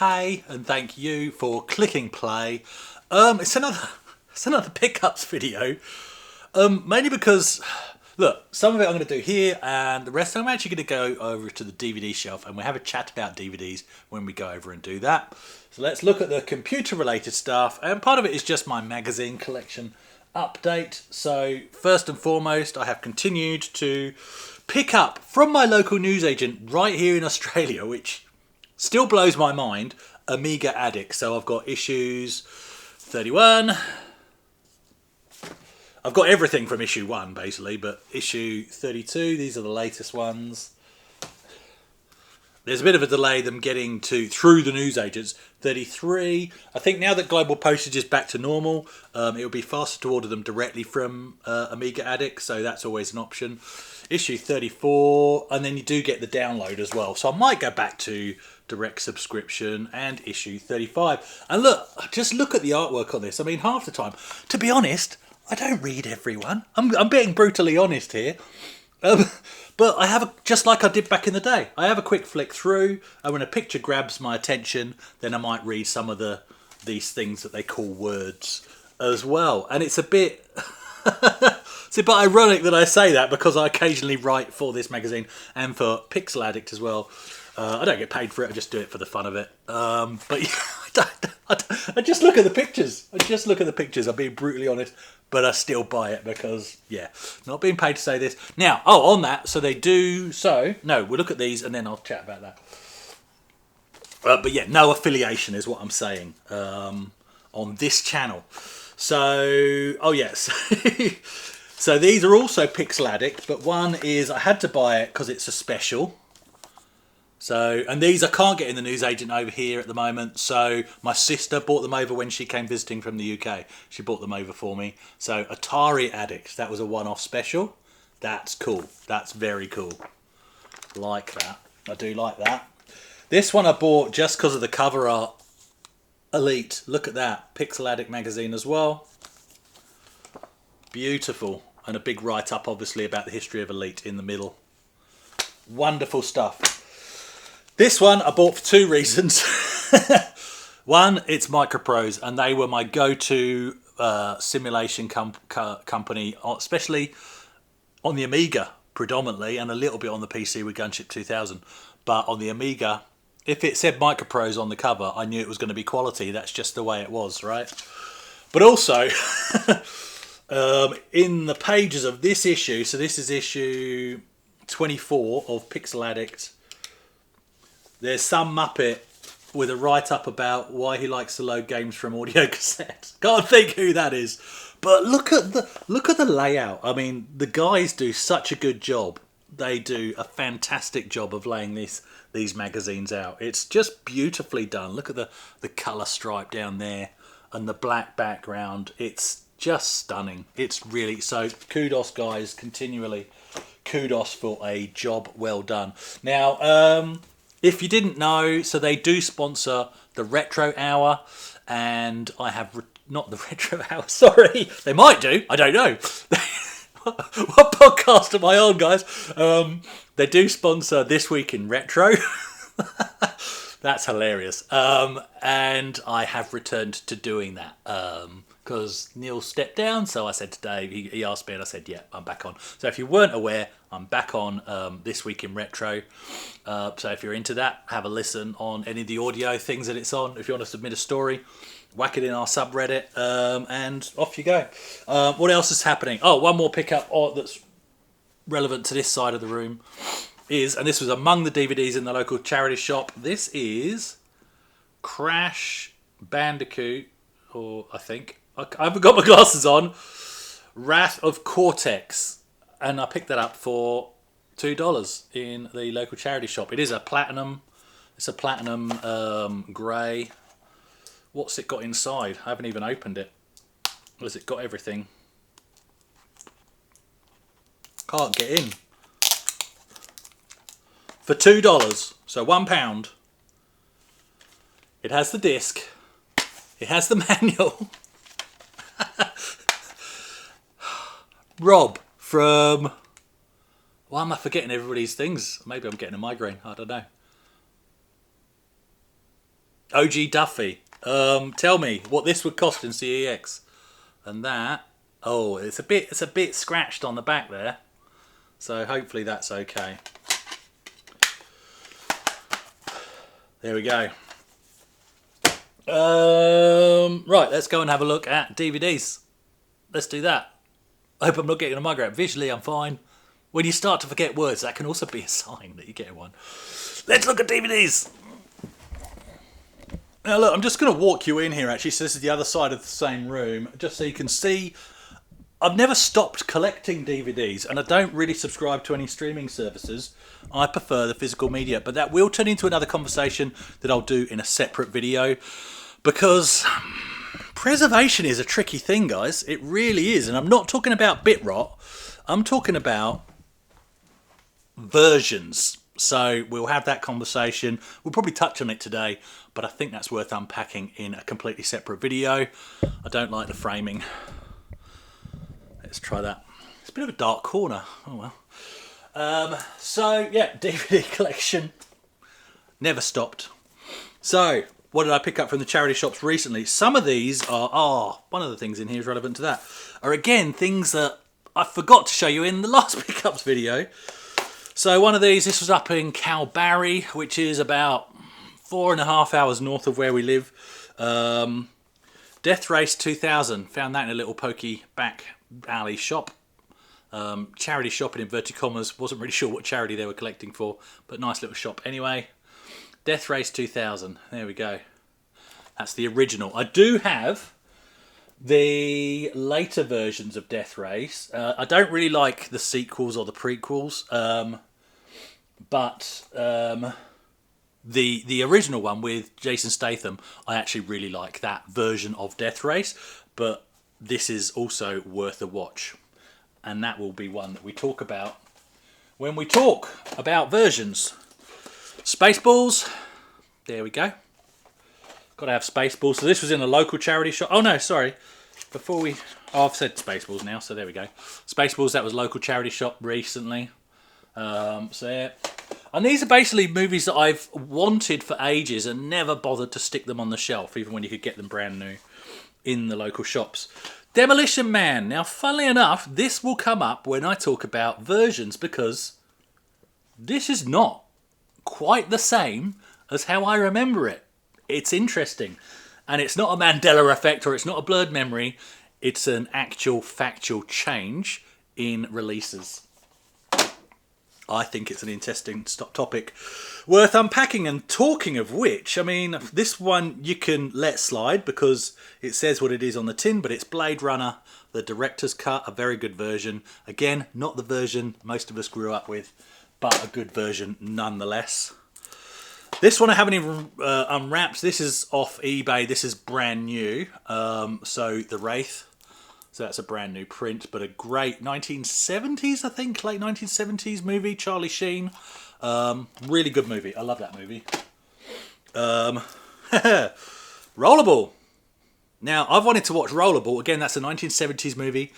Hey, and thank you for clicking play. It's another pickups video. Mainly because, look, some of it I'm going to do here, and the rest I'm actually going to go over to the DVD shelf, and we'll have a chat about DVDs when we go over and do that. So let's look at the computer-related stuff, and part of it is just my magazine collection update. So first and foremost, I have continued to pick up from my local newsagent right here in Australia, which still blows my mind, Amiga Addict. So I've got issues 31. I've got everything from issue 1 basically, but issue 32, these are the latest ones. There's a bit of a delay them getting to through the newsagents. 33. I think now that global postage is back to normal, it'll be faster to order them directly from Amiga Addict, so that's always an option. Issue 34, and then you do get the download as well. So I might go back to direct subscription and issue 35. And look, just look at the artwork on this. I mean, half the time, to be honest, I don't read everyone. I'm being brutally honest here. But I have, just like I did back in the day, I have a quick flick through, and when a picture grabs my attention, then I might read some of these things that they call words as well. And it's a bit... it's a bit ironic that I say that, because I occasionally write for this magazine and for Pixel Addict as well. I don't get paid for it, I just do it for the fun of it. But yeah, I just look at the pictures. I'm being brutally honest, but I still buy it because, yeah, not being paid to say this. Now, on that, we'll look at these and then I'll chat about that. But yeah, no affiliation is what I'm saying on this channel. So, yes. So these are also Pixel Addict, but one is I had to buy it because it's a special. So, and these I can't get in the newsagent over here at the moment. So my sister bought them over when she came visiting from the UK. She bought them over for me. So Atari Addict, that was a one-off special. That's cool. That's very cool. Like that. I do like that. This one I bought just because of the cover art. Elite. Look at that. Pixel Addict magazine as well. Beautiful. And a big write-up, obviously, about the history of Elite in the middle. Wonderful stuff. This one I bought for two reasons. One, it's Microprose, and they were my go-to simulation company, especially on the Amiga predominantly, and a little bit on the PC with Gunship 2000. But on the Amiga, if it said Microprose on the cover, I knew it was going to be quality. That's just the way it was, right? But also, in the pages of this issue, so this is issue 24 of Pixel Addict, there's some Muppet with a write-up about why he likes to load games from audio cassettes. Can't think who that is. But look at the layout. I mean, the guys do such a good job. They do a fantastic job of laying these magazines out. It's just beautifully done. Look at the colour stripe down there and the black background. It's just stunning. It's really... So kudos, guys, continually. Kudos for a job well done. Now... if you didn't know, so they do sponsor the Retro Hour, and I have not the Retro Hour. Sorry, they might do. I don't know. What podcast am I on, guys? They do sponsor This Week in Retro. That's hilarious. And I have returned to doing that because Neil stepped down. So I said to Dave, he asked me, and I said, yeah, I'm back on. So if you weren't aware, I'm back on This Week in Retro. So if you're into that, have a listen on any of the audio things that it's on. If you want to submit a story, whack it in our subreddit, and off you go. What else is happening? Oh, one more pickup that's relevant to this side of the room is, and this was among the DVDs in the local charity shop, this is Crash Bandicoot, or I think, I haven't got my glasses on, Wrath of Cortex, and I picked that up for $2 in the local charity shop. It is a platinum, it's a platinum grey. What's it got inside? I haven't even opened it. Has it got everything? Can't get in. For $2, so £1. It has the disc. It has the manual. Rob from... Why am I forgetting everybody's things? Maybe I'm getting a migraine. I don't know. OG Duffy. Tell me what this would cost in CEX. And that, oh, it's a bit scratched on the back there. So hopefully that's okay. There we go. Right, let's go and have a look at DVDs. Let's do that. I hope I'm not getting a mug wrap. Visually, I'm fine. When you start to forget words, that can also be a sign that you're getting one. Let's look at DVDs. Now look, I'm just going to walk you in here actually, so this is the other side of the same room, just so you can see. I've never stopped collecting DVDs, and I don't really subscribe to any streaming services. I prefer the physical media, but that will turn into another conversation that I'll do in a separate video, because preservation is a tricky thing, guys. It really is, and I'm not talking about bit rot. I'm talking about versions. So we'll have that conversation. We'll probably touch on it today, but I think that's worth unpacking in a completely separate video. I don't like the framing. Let's try that. It's a bit of a dark corner. Oh well. So yeah, DVD collection never stopped. So what did I pick up from the charity shops recently? Some of these are, one of the things in here is relevant to that, are again things that I forgot to show you in the last pickups video. So one of these, this was up in Calbarry, which is about 4.5 hours north of where we live. Death Race 2000, found that in a little pokey back alley shop. Charity shop in inverted commas, wasn't really sure what charity they were collecting for, but nice little shop anyway. Death Race 2000, there we go. That's the original. I do have the later versions of Death Race. I don't really like the sequels or the prequels, but the original one with Jason Statham, I actually really like that version of Death Race, but this is also worth a watch, and that will be one that we talk about when we talk about versions. Spaceballs, there we go. Got to have Spaceballs. So this was in a local charity shop. Oh no, sorry. Before we... Oh, I've said Spaceballs now, so there we go. Spaceballs, that was local charity shop recently. So yeah. And these are basically movies that I've wanted for ages and never bothered to stick them on the shelf, even when you could get them brand new in the local shops. Demolition Man. Now, funnily enough, this will come up when I talk about versions, because this is not quite the same as how I remember it. It's interesting. And it's not a Mandela effect or it's not a blurred memory. It's an actual factual change in releases. I think it's an interesting topic worth unpacking. And talking of which, I mean, this one you can let slide because it says what it is on the tin, but it's Blade Runner, the director's cut, a very good version. Again, not the version most of us grew up with, but a good version nonetheless. This one I haven't even unwrapped. This is off eBay. This is brand new. So The Wraith. So that's a brand new print, but a great 1970s, I think, late 1970s movie. Charlie Sheen. Really good movie. I love that movie. Rollerball. Now, I've wanted to watch Rollerball. Again, that's a 1970s movie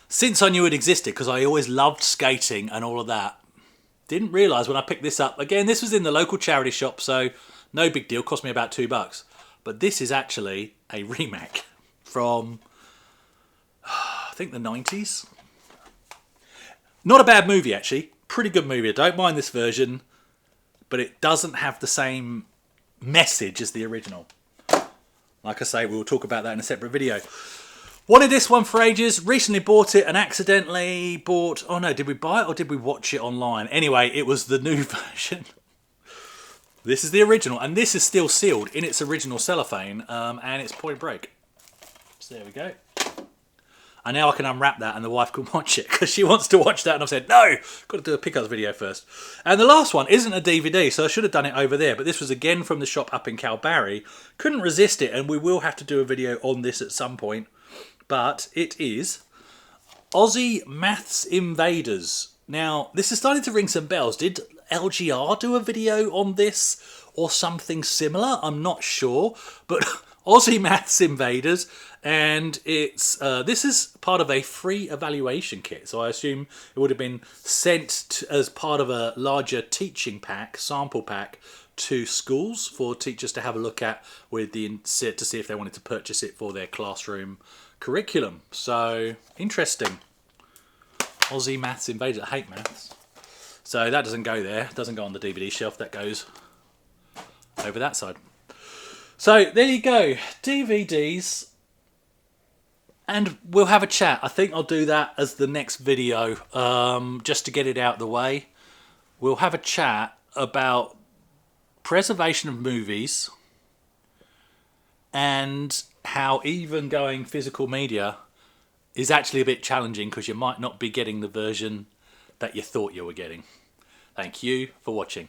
since I knew it existed, because I always loved skating and all of that. Didn't realise when I picked this up. Again, this was in the local charity shop, so no big deal. Cost me about $2. But this is actually a remake from, I think, the 90s. Not a bad movie, actually. Pretty good movie. I don't mind this version, but it doesn't have the same message as the original. Like I say, we'll talk about that in a separate video. Wanted this one for ages, recently bought it and accidentally bought... Oh no, did we buy it or did we watch it online? Anyway, it was the new version. This is the original, and this is still sealed in its original cellophane, and it's Point Break. So there we go. And now I can unwrap that and the wife can watch it, because she wants to watch that, and I've said, no, got to do a pickups video first. And the last one isn't a DVD, so I should have done it over there, but this was again from the shop up in Calbarry. Couldn't resist it, and we will have to do a video on this at some point. But it is Aussie Maths Invaders. Now, this is starting to ring some bells. Did LGR do a video on this or something similar? I'm not sure. But Aussie Maths Invaders, and it's this is part of a free evaluation kit. So I assume it would have been sent as part of a larger teaching pack, sample pack, to schools for teachers to have a look at with the to see if they wanted to purchase it for their classroom curriculum. So interesting. Aussie Maths Invaders. I hate maths. So that doesn't go there. It doesn't go on the DVD shelf. That goes over that side. So there you go. DVDs. And we'll have a chat. I think I'll do that as the next video, just to get it out of the way. We'll have a chat about preservation of movies and how even going physical media is actually a bit challenging because you might not be getting the version that you thought you were getting. Thank you for watching.